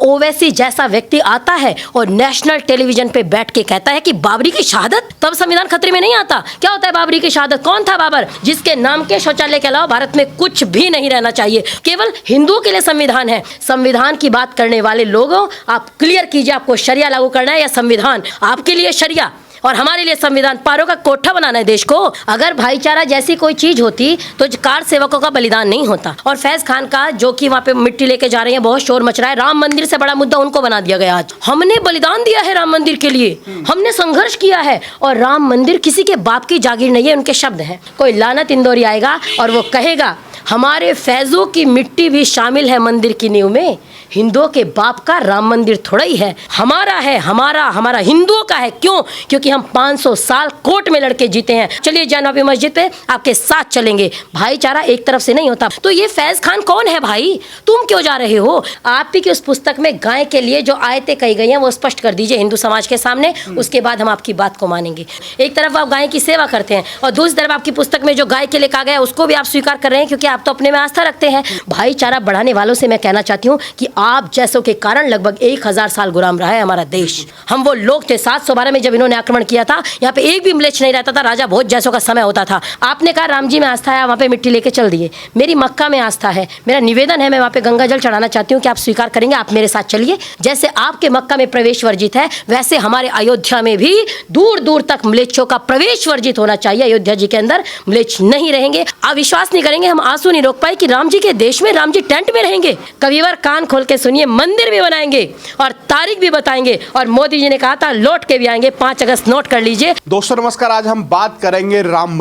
ओवैसी जैसा व्यक्ति आता है और नेशनल टेलीविजन पे बैठ के कहता है कि बाबरी की शहादत, तब संविधान खतरे में नहीं आता। क्या होता है बाबरी की शहादत? कौन था बाबर? जिसके नाम के शौचालय के अलावा भारत में कुछ भी नहीं रहना चाहिए। केवल हिंदुओं के लिए संविधान है। संविधान की बात करने वाले लोगों, आप क्लियर कीजिए, आपको शरिया लागू करना है या संविधान? आपके लिए शरिया और हमारे लिए संविधान। पारों का कोठा बनाना है देश को। अगर भाईचारा जैसी कोई चीज होती तो कार सेवकों का बलिदान नहीं होता। और फैज खान का, जो कि वहाँ पे मिट्टी लेके जा रहे हैं, बहुत शोर मच रहा है। राम मंदिर से बड़ा मुद्दा उनको बना दिया गया। आज हमने बलिदान दिया है राम मंदिर के लिए, हमने संघर्ष किया है। और राम मंदिर किसी के बाप की जागीर नहीं है, उनके शब्द हैं। कोई लानत इंदौरी आएगा और वो कहेगा हमारे फैजों की मिट्टी भी शामिल है मंदिर की नींव में। हिंदुओं के बाप का राम मंदिर थोड़ा ही है, हमारा है, हमारा हिंदुओं का है। क्यों? क्योंकि हम 500 साल कोर्ट में लड़के जीते हैं। चलिए जानवी मस्जिद पे आपके साथ चलेंगे। भाईचारा एक तरफ से नहीं होता। तो ये फैज खान कौन है भाई? तुम क्यों जा रहे हो? आप ही की उस पुस्तक में गाय के लिए जो आयतें कही गई हैं वो स्पष्ट कर दीजिए हिंदू समाज के सामने, उसके बाद हम आपकी बात को मानेंगे। एक तरफ आप गाय की सेवा करते हैं और दूसरी तरफ आपकी पुस्तक में जो गाय के लिए कहा गया उसको भी आप स्वीकार कर रहे हैं, क्योंकि आप तो अपने में आस्था रखते हैं। भाईचारा बढ़ाने वालों से मैं कहना चाहती हूँ कि आप जैसों के कारण लगभग 1000 साल गुलाम रहा है हमारा देश। हम वो लोग थे 712 में जब इन्होंने आक्रमण किया था, यहाँ पे एक भी म्लेच्छ नहीं रहता था। राजा भोज जैसों का समय होता था। आपने कहा राम जी में आस्था है, वहाँ पे मिट्टी लेके चल दिए। मेरी मक्का में आस्था है, मेरा निवेदन है, मैं वहाँ पे गंगा जल चढ़ाना चाहती हूँ कि आप स्वीकार करेंगे, आप मेरे साथ चलिए। जैसे आपके मक्का में प्रवेश वर्जित है, वैसे हमारे अयोध्या में भी दूर दूर तक म्लेच्छों का प्रवेश वर्जित होना चाहिए। अयोध्या जी के अंदर म्लेच्छ नहीं रहेंगे। आप विश्वास नहीं करेंगे, हम आंसू नहीं रोक पाए कि राम जी के देश में राम जी टेंट में रहेंगे। कविवर कान खोल के सुनिए, मंदिर भी बनाएंगे और तारीख भी बताएंगे। और मोदी जी ने कहा था लौट के भी आएंगे। 5 अगस्त नोट कर लीजिए। दोस्तों नमस्कार, आज हम बात करेंगे राम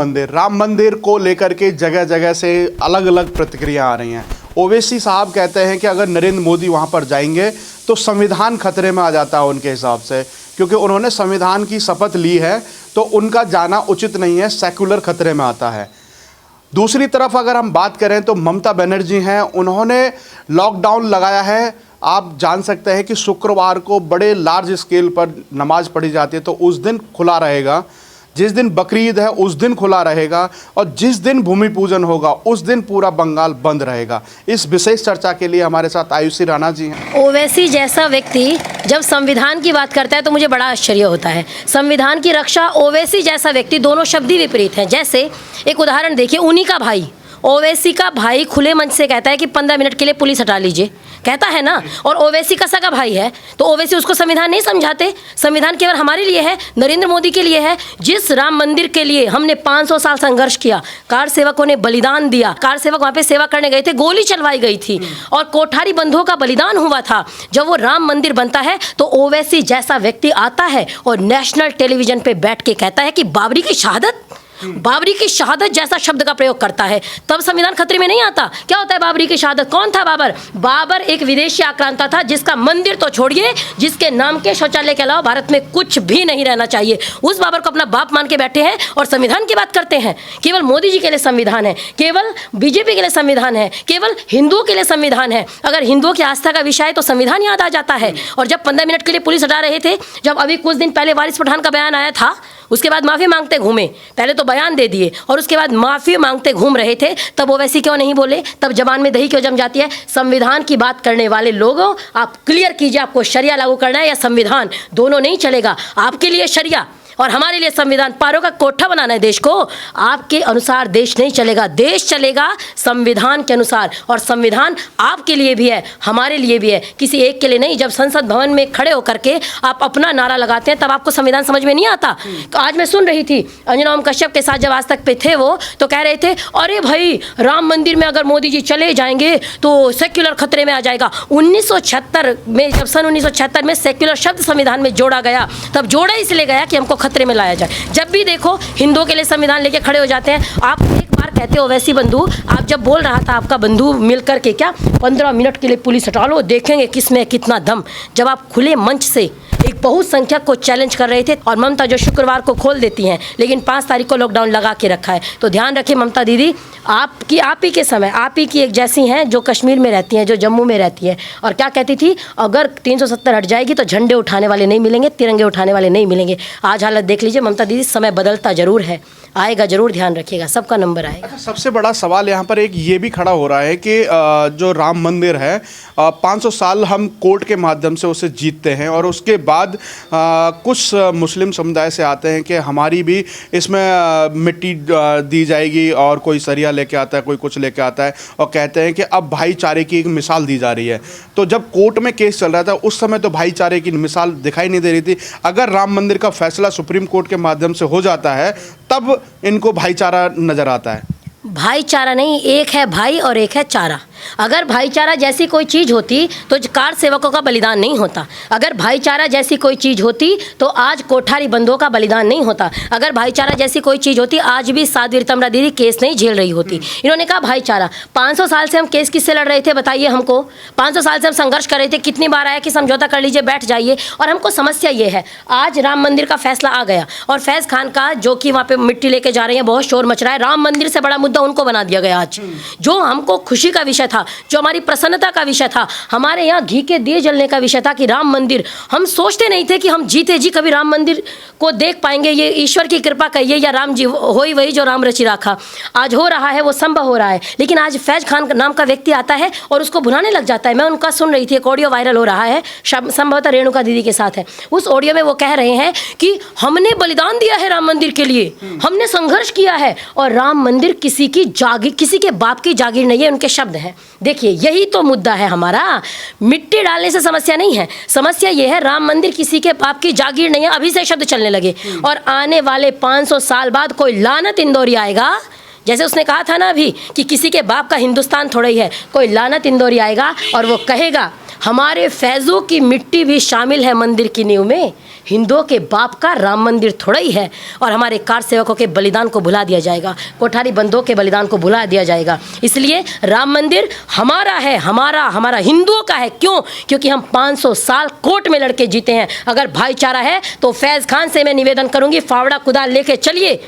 मंदिर को लेकर के जगह जगह से अलग अलग प्रतिक्रिया आ रही हैं। ओवैसी साहब कहते हैं कि अगर नरेंद्र मोदी वहां पर जाएंगे तो संविधान खतरे में आ जाता है उनके हिसाब से, क्योंकि उन्होंने संविधान की शपथ ली है तो उनका जाना उचित नहीं है, सेक्युलर खतरे में आता है। दूसरी तरफ अगर हम बात करें तो ममता बनर्जी हैं, उन्होंने लॉकडाउन लगाया है। आप जान सकते हैं कि शुक्रवार को बड़े लार्ज स्केल पर नमाज पढ़ी जाती है, तो उस दिन खुला रहेगा। जिस दिन बकरीद है उस दिन खुला रहेगा, और जिस दिन भूमि पूजन होगा उस दिन पूरा बंगाल बंद रहेगा। इस विशेष चर्चा के लिए हमारे साथ आयुषी राणा जी हैं। ओवैसी जैसा व्यक्ति जब संविधान की बात करता है तो मुझे बड़ा आश्चर्य होता है। संविधान की रक्षा, ओवैसी जैसा व्यक्ति, दोनों शब्द ही विपरीत हैं। जैसे एक उदाहरण देखिए, उन्हीं का भाई, ओवैसी का भाई खुले मंच से कहता है कि 15 मिनट के लिए पुलिस हटा लीजिए, कहता है ना। और ओवैसी का सगा भाई है, तो ओवैसी उसको संविधान नहीं समझाते। संविधान केवल हमारे लिए है, नरेंद्र मोदी के लिए है। जिस राम मंदिर के लिए हमने 500 साल संघर्ष किया, कार सेवकों ने बलिदान दिया। कार सेवक वहाँ पे सेवा करने गए थे, गोली चलवाई गई थी और कोठारी बंधुओं का बलिदान हुआ था। जब वो राम मंदिर बनता है तो ओवैसी जैसा व्यक्ति आता है और नेशनल टेलीविजन पे बैठ के कहता है कि बाबरी की शहादत जैसा शब्द का प्रयोग करता है, तब संविधान खतरे में नहीं आता। क्या होता है बाबरी की शहादत? कौन था बाबर? बाबर एक विदेशी आक्रांता था, जिसका मंदिर तो छोड़िए, जिसके नाम के शौचालय के अलावा भारत में कुछ भी नहीं रहना चाहिए। उस बाबर को अपना बाप मान के बैठे हैं और संविधान की बात करते हैं। केवल मोदी जी के लिए संविधान है, केवल बीजेपी के लिए संविधान है, केवल हिंदुओं के लिए संविधान है। अगर हिंदुओं की आस्था का विषय है तो संविधान याद आ जाता है। और जब 15 मिनट के लिए पुलिस हटा रहे थे, जब अभी कुछ दिन पहले वारिस पठान का बयान आया था, उसके बाद माफी मांगते घूमे। पहले तो बयान दे दिए और उसके बाद माफी मांगते घूम रहे थे, तब ओवैसी क्यों नहीं बोले? तब जबान में दही क्यों जम जाती है? संविधान की बात करने वाले लोगों, आप क्लियर कीजिए, आपको शरिया लागू करना है या संविधान? दोनों नहीं चलेगा। आपके लिए शरिया और हमारे लिए संविधान। पारों का कोठा बनाना है देश को। आपके अनुसार देश नहीं चलेगा, देश चलेगा संविधान के अनुसार। और संविधान आपके लिए भी है, हमारे लिए भी है, किसी एक के लिए नहीं। जब संसद भवन में खड़े होकर के आप अपना नारा लगाते हैं तब आपको संविधान समझ में नहीं आता। तो आज मैं सुन रही थी अंजना ओम कश्यप के साथ, जब आज तक पे थे वो, तो कह रहे थे अरे भाई राम मंदिर में अगर मोदी जी चले जाएंगे तो सेक्युलर खतरे में आ जाएगा। 1976 में, जब सन 1976 में सेक्युलर शब्द संविधान में जोड़ा गया, तब जोड़ा इसलिए गया कि हमको खतरे में लाया जाए। जब भी देखो हिंदुओं के लिए संविधान लेके खड़े हो जाते हैं। आप एक बार कहते हो वैसी बंधु, आप जब बोल रहा था आपका बंधु मिलकर के, क्या 15 मिनट के लिए पुलिस हटा लो, देखेंगे किसमें कितना दम। जब आप खुले मंच से एक बहुसंख्यक को चैलेंज कर रहे थे, और ममता जो शुक्रवार को खोल देती हैं लेकिन 5 तारीख को लॉकडाउन लगा के रखा है, तो ध्यान रखिए ममता दीदी, आप ही के समय आप ही की एक जैसी हैं जो कश्मीर में रहती हैं, जो जम्मू में रहती है, और क्या कहती थी, अगर 370 हट जाएगी तो झंडे उठाने वाले नहीं मिलेंगे, तिरंगे उठाने वाले नहीं मिलेंगे। आज हालत देख लीजिए ममता दीदी, समय बदलता जरूर है। आएगा, ज़रूर ध्यान रखिएगा, सबका नंबर आएगा। अच्छा, सबसे बड़ा सवाल यहाँ पर एक ये भी खड़ा हो रहा है कि जो राम मंदिर है 500 साल हम कोर्ट के माध्यम से उसे जीतते हैं और उसके बाद कुछ मुस्लिम समुदाय से आते हैं कि हमारी भी इसमें मिट्टी दी जाएगी और कोई सरिया लेके आता है, कोई कुछ लेके आता है और कहते हैं कि अब भाईचारे की एक मिसाल दी जा रही है। तो जब कोर्ट में केस चल रहा था उस समय तो भाईचारे की मिसाल दिखाई नहीं दे रही थी। अगर राम मंदिर का फैसला सुप्रीम कोर्ट के माध्यम से हो जाता है तब इनको भाईचारा नज़र आता है। भाईचारा नहीं, एक है भाई और एक है चारा। अगर भाईचारा जैसी कोई चीज़ होती तो कार सेवकों का बलिदान नहीं होता। अगर भाईचारा जैसी कोई चीज़ होती तो आज कोठारी बंदों का बलिदान नहीं होता। अगर भाईचारा जैसी कोई चीज़ होती आज भी साध्वी रीतमरा दीदी केस नहीं झेल रही होती। इन्होंने कहा भाईचारा, 500 साल से हम केस किससे लड़ रहे थे बताइए हमको? 500 साल से हम संघर्ष कर रहे थे, कितनी बार आया कि समझौता कर लीजिए, बैठ जाइए। और हमको समस्या ये है, आज राम मंदिर का फैसला आ गया और फैज़ खान का जो कि वहाँ पे मिट्टी लेके जा रहे हैं, बहुत शोर मच रहा है। राम मंदिर से बड़ा मुद्दा उनको बना दिया गया आज। जो हमको खुशी का विषय था, जो हमारी प्रसन्नता का विषय था, हमारे यहाँ घी के दिए जलने का विषय था कि राम मंदिर, हम सोचते नहीं थे कि हम जीते जी कभी राम मंदिर को देख पाएंगे। ये ईश्वर की कृपा कहिए या राम जी, हो ही वही जो राम रचि राखा। आज हो रहा है, वो संभव हो रहा है। लेकिन आज फैज़ खान नाम का व्यक्ति आता है और उसको भुनाने लग जाता है। मैं उनका सुन रही थी, एक ऑडियो वायरल हो रहा है, संभवतः रेणुका दीदी के साथ है। उस ऑडियो में वो कह रहे हैं कि हमने बलिदान दिया है राम मंदिर के लिए, हमने संघर्ष किया है और राम मंदिर किसी की जागीर, किसी के बाप की जागीर नहीं है, उनके शब्द हैं। देखिए यही तो मुद्दा है हमारा। मिट्टी डालने से समस्या नहीं है, समस्या यह है राम मंदिर किसी के बाप की जागीर नहीं है। अभी से शब्द चलने लगे और आने वाले 500 साल बाद कोई लानत इंदौरी आएगा, जैसे उसने कहा था ना अभी कि किसी के बाप का हिंदुस्तान थोड़ा ही है, कोई लानत इंदौरी आएगा और वो कहेगा हमारे फैज़ों की मिट्टी भी शामिल है मंदिर की नींव में, हिंदुओं के बाप का राम मंदिर थोड़ा ही है। और हमारे कार सेवकों के बलिदान को भुला दिया जाएगा, कोठारी बंदों के बलिदान को भुला दिया जाएगा। इसलिए राम मंदिर हमारा है, हमारा हिंदुओं का है। क्यों? क्योंकि हम 500 साल कोर्ट में लड़के जीते हैं। अगर भाईचारा है तो फैज़ खान से मैं निवेदन करूंगी, फावड़ा कुदाल लेके चलिए।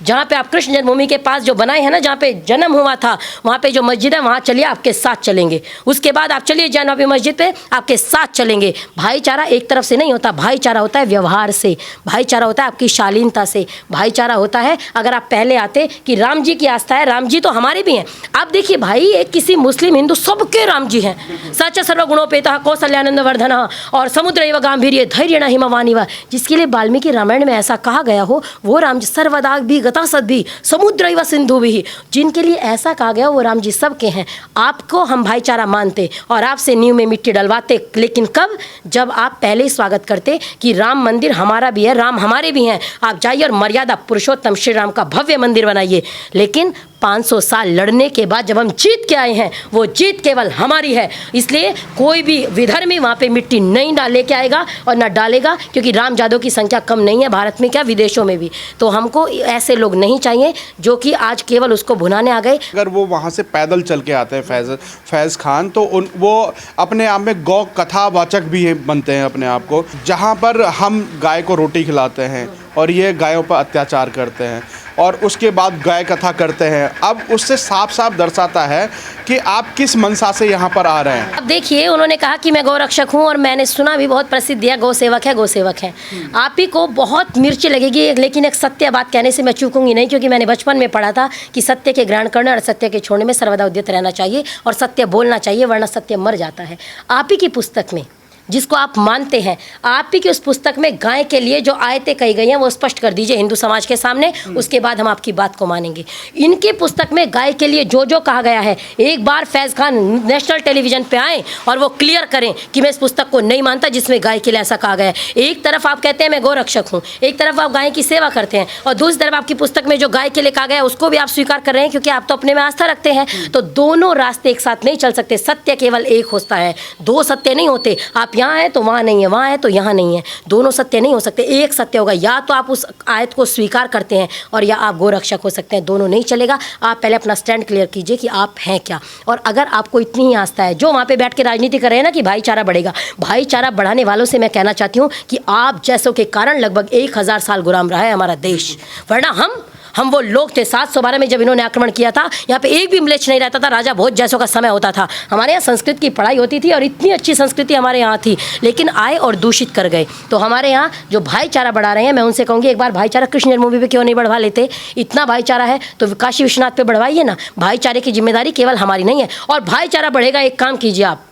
जहाँ पे आप कृष्ण जन्मभूमि के पास जो बनाए हैं ना, जहाँ पे जन्म हुआ था, वहाँ पे जो मस्जिद है वहाँ चलिए, आपके साथ चलेंगे। उसके बाद आप चलिए जन्मभूमि मस्जिद पे, आपके साथ चलेंगे। भाईचारा एक तरफ से नहीं होता, भाईचारा होता है व्यवहार से, भाईचारा होता है आपकी शालीनता से, भाईचारा होता है अगर आप पहले आते कि राम जी की आस्था है, राम जी तो हमारे भी हैं। आप देखिए भाई, एक किसी मुस्लिम हिंदू सबके राम जी हैं। सच सर्वगुणोपेता कौशल्यानंद वर्धन और समुद्र एवं गांभीर्य धैर्य हिमवानी व, जिसके लिए वाल्मीकि रामायण में ऐसा कहा गया हो, वो राम जी सर्वदा भी सद भी समुद्र व सिंधु भी, जिनके लिए ऐसा कहा गया वो राम जी सबके हैं। आपको हम भाईचारा मानते और आपसे नींव में मिट्टी डलवाते, लेकिन कब? जब आप पहले ही स्वागत करते कि राम मंदिर हमारा भी है, राम हमारे भी हैं। आप जाइए और मर्यादा पुरुषोत्तम श्री राम का भव्य मंदिर बनाइए। लेकिन 500 साल लड़ने के बाद जब हम जीत के आए हैं, वो जीत केवल हमारी है। इसलिए कोई भी विधर्मी वहाँ पे मिट्टी नहीं लेके आएगा और ना डालेगा, क्योंकि राम जादों की संख्या कम नहीं है भारत में, क्या विदेशों में भी। तो हमको ऐसे लोग नहीं चाहिए जो कि आज केवल उसको भुनाने आ गए। अगर वो वहाँ से पैदल चल के आते हैं फैज़ खान, तो वो अपने आप में गौ कथावाचक भी बनते हैं अपने आप को, जहाँ पर हम गाय को रोटी खिलाते हैं और ये गायों पर अत्याचार करते हैं और उसके बाद गाय कथा करते हैं। अब उससे साफ साफ दर्शाता है कि आप किस मनसा से यहाँ पर आ रहे हैं। अब देखिए, उन्होंने कहा कि मैं गौरक्षक हूँ और मैंने सुना भी, बहुत प्रसिद्ध है, गौ सेवक है, गौ सेवक है। आप ही को बहुत मिर्च लगेगी, लेकिन एक सत्य बात कहने से मैं चूकूंगी नहीं, क्योंकि मैंने बचपन में पढ़ा था कि सत्य के ग्रहण करने और सत्य के छोड़ने में सर्वदा उद्यत रहना चाहिए और सत्य बोलना चाहिए, वरना सत्य मर जाता है। आप ही की पुस्तक में, जिसको आप मानते हैं, आप ही की उस पुस्तक में गाय के लिए जो आयतें कही गई हैं वो स्पष्ट कर दीजिए हिंदू समाज के सामने, उसके बाद हम आपकी बात को मानेंगे। इनकी पुस्तक में गाय के लिए जो जो कहा गया है, एक बार फैज़ खान नेशनल टेलीविजन पे आए और वो क्लियर करें कि मैं इस पुस्तक को नहीं मानता जिसमें गाय के लिए ऐसा कहा गया है। एक तरफ आप कहते हैं मैं गौरक्षक हूँ, एक तरफ आप गाय की सेवा करते हैं, और दूसरी तरफ आपकी पुस्तक में जो गाय के लिए कहा गया है उसको भी आप स्वीकार कर रहे हैं, क्योंकि आप तो अपने में आस्था रखते हैं। तो दोनों रास्ते एक साथ नहीं चल सकते। सत्य केवल एक होता है, दो सत्य नहीं होते। आप यहाँ हैं तो वहाँ नहीं है, वहाँ है तो यहाँ नहीं है, दोनों सत्य नहीं हो सकते। एक सत्य होगा, या तो आप उस आयत को स्वीकार करते हैं और या आप गोरक्षक हो सकते हैं, दोनों नहीं चलेगा। आप पहले अपना स्टैंड क्लियर कीजिए कि आप हैं क्या। और अगर आपको इतनी ही आस्था है, जो वहाँ पे बैठ के राजनीति कर रहे हैं ना कि भाईचारा बढ़ेगा, भाईचारा बढ़ाने वालों से मैं कहना चाहती हूँ कि आप जैसों के कारण लगभग 1000 साल गुलाम रहा है हमारा देश, वरना हम वो लोग थे 712 में जब इन्होंने आक्रमण किया था, यहाँ पे एक भी म्लेच्छ नहीं रहता था, राजा भोज जैसों का समय होता था। हमारे यहाँ संस्कृत की पढ़ाई होती थी और इतनी अच्छी संस्कृति हमारे यहाँ थी, लेकिन आए और दूषित कर गए। तो हमारे यहाँ जो भाईचारा बढ़ा रहे हैं, मैं उनसे कहूँगी एक बार भाईचारा कृष्ण जन्मभूमि पे क्यों नहीं बढ़वा लेते? इतना भाईचारा है तो काशी विश्वनाथ पे बढ़वाइए ना। भाईचारे की जिम्मेदारी केवल हमारी नहीं है। और भाईचारा बढ़ेगा, एक काम कीजिए आप,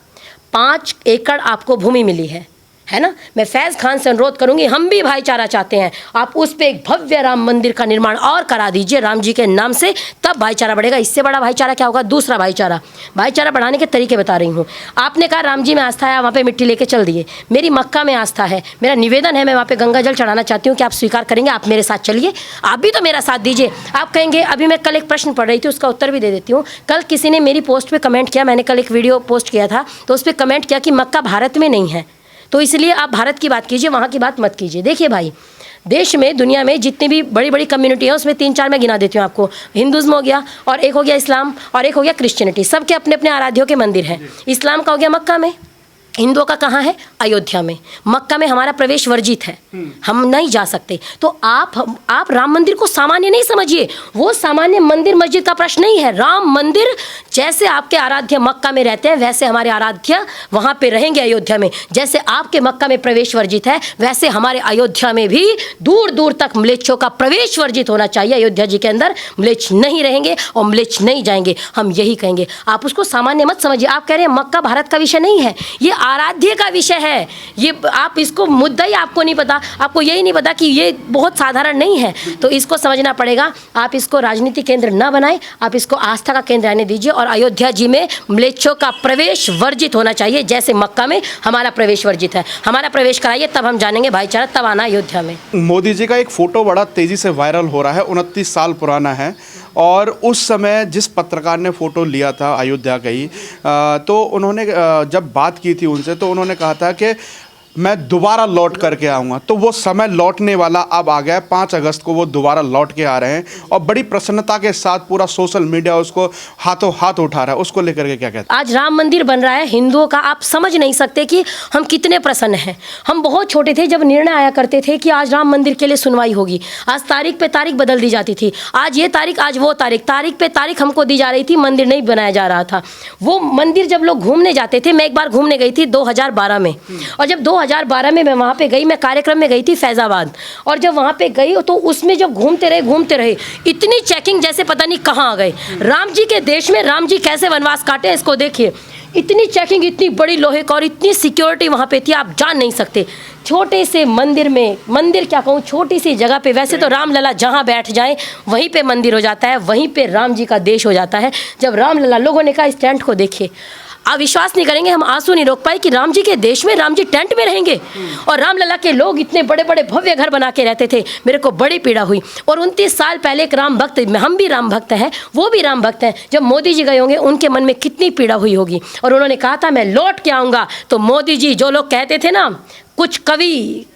5 एकड़ आपको भूमि मिली है ना, मैं फैज़ खान से अनुरोध करूंगी, हम भी भाईचारा चाहते हैं, आप उस पे एक भव्य राम मंदिर का निर्माण और करा दीजिए राम जी के नाम से, तब भाईचारा बढ़ेगा। इससे बड़ा भाईचारा क्या होगा? दूसरा भाईचारा बढ़ाने के तरीके बता रही हूँ। आपने कहा राम जी में आस्था है, वहाँ पे मिट्टी लेके चल दिए। मेरी मक्का में आस्था है, मेरा निवेदन है, मैं वहाँ पे गंगा जल चढ़ाना चाहती हूँ कि आप स्वीकार करेंगे? आप मेरे साथ चलिए, आप भी तो मेरा साथ दीजिए। आप कहेंगे, अभी मैं कल एक प्रश्न पढ़ रही थी, उसका उत्तर भी दे देती हूँ। कल किसी ने मेरी पोस्ट पर कमेंट किया, मैंने कल एक वीडियो पोस्ट किया था, तो उस पर कमेंट किया कि मक्का भारत में नहीं है, तो इसलिए आप भारत की बात कीजिए, वहाँ की बात मत कीजिए। देखिए भाई, देश में, दुनिया में जितनी भी बड़ी बड़ी कम्युनिटी है, उसमें 3-4 मैं गिना देती हूँ आपको। हिंदुज़्म हो गया, और एक हो गया इस्लाम, और एक हो गया क्रिश्चियनिटी। सबके अपने अपने आराध्यों के मंदिर हैं। इस्लाम का हो गया मक्का में, हिंदुओं का कहाँ है? अयोध्या में। मक्का में हमारा प्रवेश वर्जित है, हम नहीं जा सकते। तो आप राम मंदिर को सामान्य नहीं समझिए, वो सामान्य मंदिर मस्जिद का प्रश्न नहीं है। राम मंदिर जैसे आपके आराध्य मक्का में रहते हैं, वैसे हमारे आराध्य वहाँ पे रहेंगे अयोध्या में। जैसे आपके मक्का में प्रवेश वर्जित है, वैसे हमारे अयोध्या में भी दूर दूर तक म्लेच्छों का प्रवेश वर्जित होना चाहिए। अयोध्या जी के अंदर म्लेच्छ नहीं रहेंगे और म्लेच्छ नहीं जाएंगे, हम यही कहेंगे। आप उसको सामान्य मत समझिए। आप कह रहे हैं मक्का भारत का विषय नहीं है, ये आराध्य का विषय है। ये आप इसको मुद्दा ही आपको नहीं पता, आपको यही नहीं पता कि ये बहुत साधारण नहीं है, तो इसको समझना पड़ेगा। आप इसको राजनीतिक केंद्र ना बनाएं, आप इसको आस्था का केंद्र आने दीजिए। और अयोध्या जी में म्लेच्छों का प्रवेश वर्जित होना चाहिए, जैसे मक्का में हमारा प्रवेश वर्जित है। हमारा प्रवेश कराइए, तब हम जानेंगे भाईचारा, तब आना अयोध्या में। मोदी जी का एक फ़ोटो बड़ा तेज़ी से वायरल हो रहा है, 29 साल पुराना है, और उस समय जिस पत्रकार ने फ़ोटो लिया था अयोध्या का ही, तो उन्होंने जब बात की थी उनसे, तो उन्होंने कहा था कि मैं दोबारा लौट करके आऊँगा। तो वो समय लौटने वाला अब आ गया है। 5 अगस्त को वो दोबारा लौट के आ रहे हैं, और बड़ी प्रसन्नता के साथ पूरा सोशल मीडिया उसको हाथों हाथ उठा रहा है। उसको लेकर के क्या कहते हैं? आज राम मंदिर बन रहा है हिंदुओं का, आप समझ नहीं सकते कि हम कितने प्रसन्न हैं। हम बहुत छोटे थे जब निर्णय आया करते थे कि आज राम मंदिर के लिए सुनवाई होगी। आज तारीख पे तारीख बदल दी जाती थी, आज ये तारीख, आज वो तारीख, तारीख पे तारीख हमको दी जा रही थी, मंदिर नहीं बनाया जा रहा था। वो मंदिर जब लोग घूमने जाते थे, मैं एक बार घूमने गई थी 2012 में, और जब 2012 में मैं वहाँ पे गई, मैं कार्यक्रम में गई थी फैज़ाबाद, और जब वहाँ पे गई तो उसमें जब घूमते रहे इतनी चेकिंग जैसे पता नहीं कहाँ आ गए। राम जी के देश में राम जी कैसे वनवास काटे, इसको देखिए। इतनी चेकिंग, इतनी बड़ी लोहे का, और इतनी सिक्योरिटी वहाँ पे थी, आप जान नहीं सकते। छोटे से मंदिर में, मंदिर क्या कहूँ, छोटी सी जगह पे, वैसे तो रामलला जहाँ बैठ जाए वहीं पे मंदिर हो जाता है, वहीं पे राम जी का देश हो जाता है। जब रामलला, लोगों ने कहा इस टेंट को देखिए, आप विश्वास नहीं करेंगे, हम आंसू नहीं रोक पाए कि राम जी के देश में राम जी टेंट में रहेंगे, और रामलला के लोग इतने बड़े बड़े भव्य घर बना के रहते थे। मेरे को बड़ी पीड़ा हुई। और 29 साल पहले एक राम भक्त, हम भी राम भक्त हैं, वो भी राम भक्त हैं, जब मोदी जी गए होंगे उनके मन में कितनी पीड़ा हुई होगी। और उन्होंने कहा था मैं लौट के आऊँगा। तो मोदी जी, जो लोग कहते थे ना, कुछ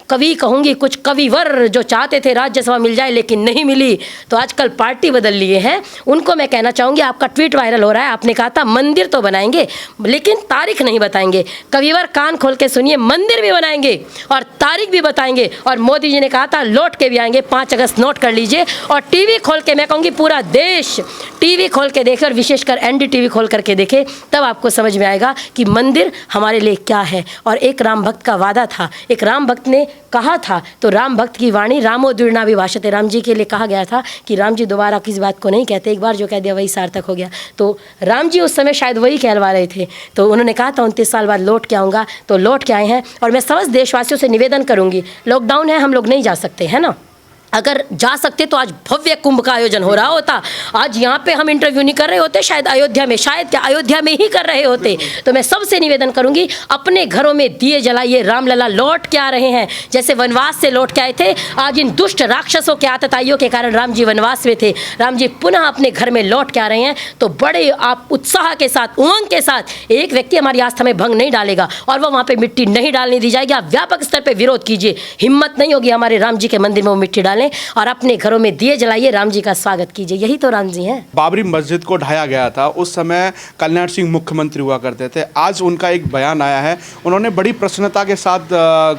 कवि कहूँगी, कुछ कविवर जो चाहते थे राज्यसभा मिल जाए लेकिन नहीं मिली, तो आजकल पार्टी बदल लिए हैं, उनको मैं कहना चाहूँगी, आपका ट्वीट वायरल हो रहा है, आपने कहा था मंदिर तो बनाएंगे लेकिन तारीख नहीं बताएंगे। कविवर कान खोल के सुनिए, मंदिर भी बनाएंगे और तारीख भी बताएंगे। और मोदी जी ने कहा था लौट के भी आएंगे, 5 अगस्त नोट कर लीजिए। और टीवी खोल के, मैं कहूँगी पूरा देश टीवी खोल के देखे, और विशेषकर NDTV खोल करके देखे, तब आपको समझ में आएगा कि मंदिर हमारे लिए क्या है। और एक राम भक्त का वादा था, एक राम भक्त ने कहा था, तो राम भक्त की वाणी रामो द्विर्णा विभाषते, राम जी के लिए कहा गया था कि राम जी दोबारा किसी बात को नहीं कहते, एक बार जो कह दिया वही सार्थक हो गया। तो राम जी उस समय शायद वही कहलवा रहे थे, तो उन्होंने कहा था 29 साल बाद लौट के आऊँगा, तो लौट के आए हैं। और मैं समस्त देशवासियों से निवेदन करूँगी, लॉकडाउन है, हम लोग नहीं जा सकते, है ना, अगर जा सकते तो आज भव्य कुंभ का आयोजन हो रहा होता। आज यहाँ पे हम इंटरव्यू नहीं कर रहे होते, शायद अयोध्या में, शायद क्या अयोध्या में ही कर रहे होते। तो मैं सबसे निवेदन करूँगी, अपने घरों में दिए जलाइए, रामलला लौट के आ रहे हैं, जैसे वनवास से लौट के आए थे। आज इन दुष्ट राक्षसों के आतताइयों के कारण राम जी वनवास में थे, राम जी पुनः अपने घर में लौट के आ रहे हैं। तो बड़े आप उत्साह के साथ, उमंग के साथ, एक व्यक्ति हमारी आस्था में भंग नहीं डालेगा और वो वहाँ पर मिट्टी नहीं डालने दी जाएगी। आप व्यापक स्तर पर विरोध कीजिए, हिम्मत नहीं होगी हमारे राम जी के मंदिर में वो मिट्टी डालें। करें और अपने घरों में दिए जलाइए, राम जी का स्वागत कीजिए। यही तो राम जी हैं। बाबरी मस्जिद को ढाया गया था, उस समय कल्याण सिंह मुख्यमंत्री हुआ करते थे। आज उनका एक बयान आया है, उन्होंने बड़ी प्रसन्नता के साथ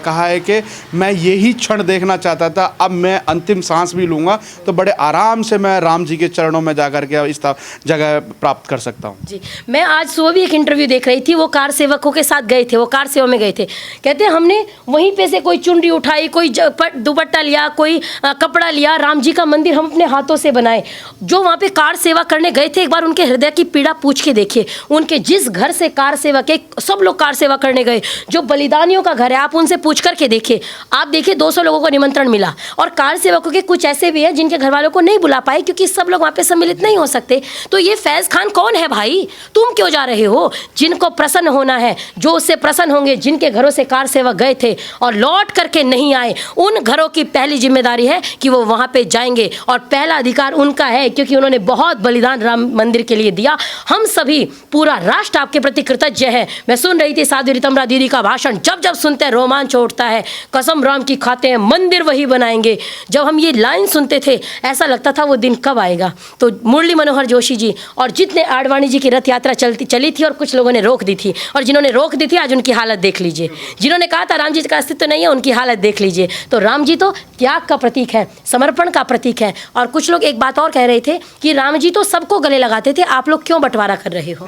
कहा है कि मैं यही क्षण देखना चाहता था, अब मैं अंतिम सांस भी लूँगा तो बड़े आराम से मैं राम जी के चरणों में जाकर के इस जगह प्राप्त कर सकता हूँ। जी, मैं आज सुबह भी एक इंटरव्यू देख रही थी, वो कार सेवकों के साथ गए थे, वो कार सेवा में गए थे, कहते हैं हमने वहीं पे से कोई चुनरी उठाई, कोई दुपट्टा लिया, कोई कपड़ा लिया, राम जी का मंदिर हम अपने हाथों से बनाए। जो वहाँ पे कार सेवा करने गए थे, एक बार उनके हृदय की पीड़ा पूछ के देखिए। उनके जिस घर से कार सेवा के सब लोग कार सेवा करने गए, जो बलिदानियों का घर है, आप उनसे पूछ करके देखिए। आप देखिए 200 लोगों को निमंत्रण मिला और कार सेवकों के कुछ ऐसे भी हैं जिनके घर वालों को नहीं बुला पाए क्योंकि सब लोग वहाँ पे सम्मिलित नहीं हो सकते। तो ये फैज़ खान कौन है भाई? तुम क्यों जा रहे हो? जिनको प्रसन्न होना है, जो उससे प्रसन्न होंगे, जिनके घरों से कार सेवक गए थे और लौट करके नहीं आए, उन घरों की पहली जिम्मेदारी है कि वो वहाँ पे जाएंगे और पहला अधिकार उनका है क्योंकि उन्होंने बहुत बलिदान राम मंदिर के लिए दिया। हम सभी, पूरा राष्ट्र आपके प्रति कृतज्ञ है। मैं सुन रही थी साध्वी रितमरा दीदी का भाषण, जब जब सुनते हैं रोमांच उठता है। कसम राम की खाते हैं, मंदिर वही बनाएंगे। जब हम ये लाइन सुनते थे ऐसा लगता था वो दिन कब आएगा। तो मुरली मनोहर जोशी जी और जितने आडवाणी जी की रथ यात्रा चली थी और कुछ लोगों ने रोक दी थी, और जिन्होंने रोक दी थी आज उनकी हालत देख लीजिए। जिन्होंने कहा था राम जी का अस्तित्व नहीं है, उनकी हालत देख लीजिए। तो राम जी तो त्याग का प्रतीक है, समर्पण का प्रतीक है। और कुछ लोग एक बात और कह रहे थे कि राम जी तो सबको गले लगाते थे, आप लोग क्यों बंटवारा कर रहे हो?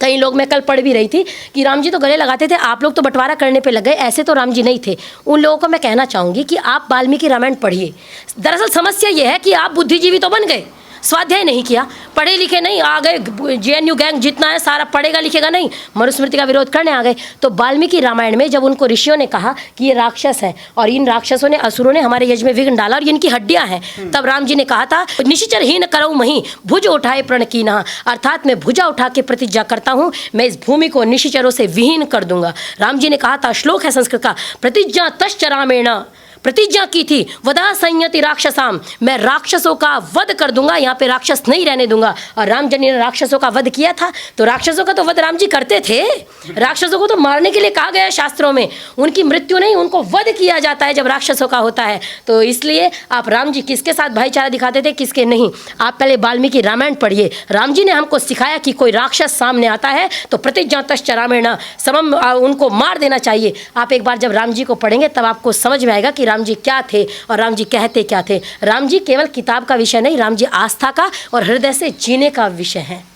कई लोग, मैं कल पढ़ भी रही थी कि राम जी तो गले लगाते थे, आप लोग तो बंटवारा करने पे लग गए। ऐसे तो राम जी नहीं थे। उन लोगों को मैं कहना चाहूँगी कि आप वाल्मीकि रामायण पढ़िए। दरअसल समस्या ये है कि आप बुद्धिजीवी तो बन गए, स्वाध्याय नहीं किया, पढ़े लिखे नहीं, आ गए जेएनयू गैंग जितना है सारा पढ़ेगा लिखेगा नहीं, मनुस्मृति का विरोध करने आ गए। तो वाल्मीकि रामायण में जब उनको ऋषियों ने कहा कि ये राक्षस है और इन राक्षसों ने, असुरों ने हमारे यज्ञ में विघ्न डाला और इनकी हड्डियां हैं, तब राम जी ने कहा था निशिचर हीन करऊ मही भुज उठाए प्रण कीन्हा, अर्थात मैं भुजा उठा के प्रतिज्ञा करता हूँ, मैं इस भूमि को निशिचरों से विहीन कर दूंगा। राम जी ने कहा था, श्लोक है संस्कृत का, प्रतिज्ञा तश्चरामेण, प्रतिज्ञा की थी, वधा संयति राक्षसाम, मैं राक्षसों का वध कर दूंगा, यहाँ पे राक्षस नहीं रहने दूंगा। और राम जी ने राक्षसों का वध किया था। तो राक्षसों का तो वध राम जी करते थे, राक्षसों को तो मारने के लिए कहा गया है शास्त्रों में, उनकी मृत्यु नहीं, उनको वध किया जाता है जब राक्षसों का होता है। तो इसलिए आप राम जी किसके साथ भाईचारा दिखाते थे, किसके नहीं, आप पहले वाल्मीकि रामायण पढ़िए। राम जी ने हमको सिखाया कि कोई राक्षस सामने आता है तो प्रतिज्ञा तश्चरामेण समम, उनको मार देना चाहिए। आप एक बार जब राम जी को पढ़ेंगे तब आपको समझ में आएगा कि राम जी क्या थे और राम जी कहते क्या थे। राम जी केवल किताब का विषय नहीं, राम जी आस्था का और हृदय से जीने का विषय है।